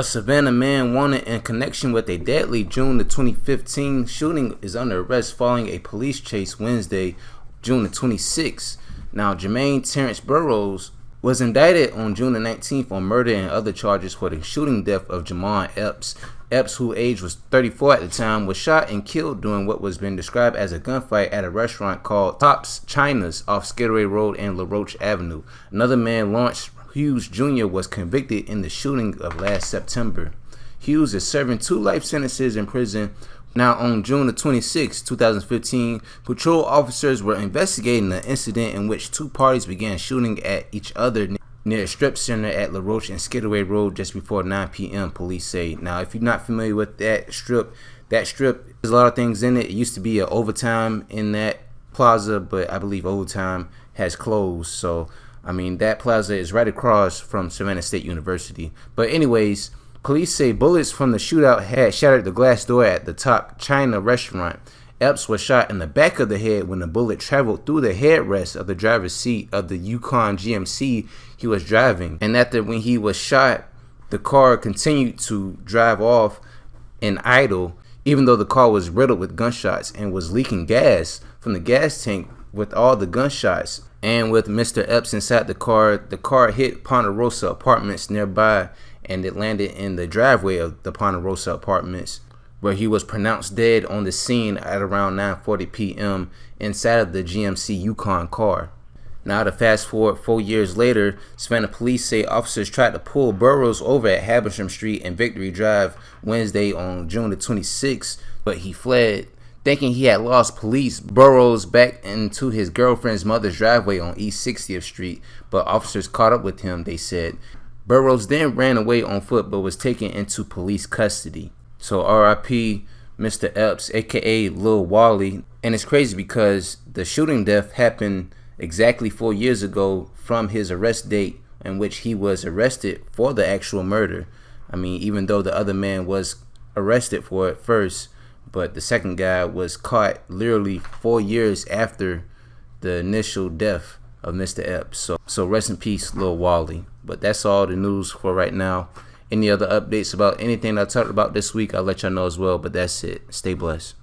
A Savannah man wanted in connection with a deadly June 2015 shooting is under arrest following a police chase Wednesday, June 26th. Now, Jermaine Burroughs was indicted on June 19th on murder and other charges for the shooting death of Jamon Epps. Epps, whose age was 34 at the time, was shot and killed during what was been described as a gunfight at a restaurant called Tops China's off Skidaway Road and LaRoche Avenue. Another man, Lawrence Hughes Jr., was convicted in the shooting of last September. Hughes is serving 2 life sentences in prison. Now, on June 26, 2015, patrol officers were investigating the incident in which 2 parties began shooting at each other near a strip center at LaRoche and Skidaway Road just before 9 p.m., police say. Now, if you're not familiar with that strip, there's a lot of things in it. It used to be an Overtime in that plaza, but I believe Overtime has closed. So, I mean, that plaza is right across from Savannah State University. But anyways, police say bullets from the shootout had shattered the glass door at the Top China restaurant. Epps was shot in the back of the head when the bullet traveled through the headrest of the driver's seat of the Yukon GMC he was driving. And when he was shot, the car continued to drive off and idle, even though the car was riddled with gunshots and was leaking gas from the gas tank with all the gunshots. And with Mr. Epps inside the car hit Ponderosa Apartments nearby, and it landed in the driveway of the Ponderosa Apartments, where he was pronounced dead on the scene at around 9:40 p.m. inside of the GMC Yukon car. Now, to fast forward 4 years later, Savannah police say officers tried to pull Burroughs over at Habersham Street and Victory Drive Wednesday on June 26th, but he fled. Thinking he had lost police, Burroughs backed into his girlfriend's mother's driveway on East 60th Street, but officers caught up with him, they said. Burroughs then ran away on foot but was taken into police custody. So RIP Mr. Epps, aka Lil Wali. And it's crazy because the shooting death happened exactly 4 years ago from his arrest date, in which he was arrested for the actual murder. I mean, even though the other man was arrested for it first, but the second guy was caught literally 4 years after the initial death of Mr. Epps. So rest in peace, Lil Wali. But that's all the news for right now. Any other updates about anything I talked about this week, I'll let y'all know as well. But that's it. Stay blessed.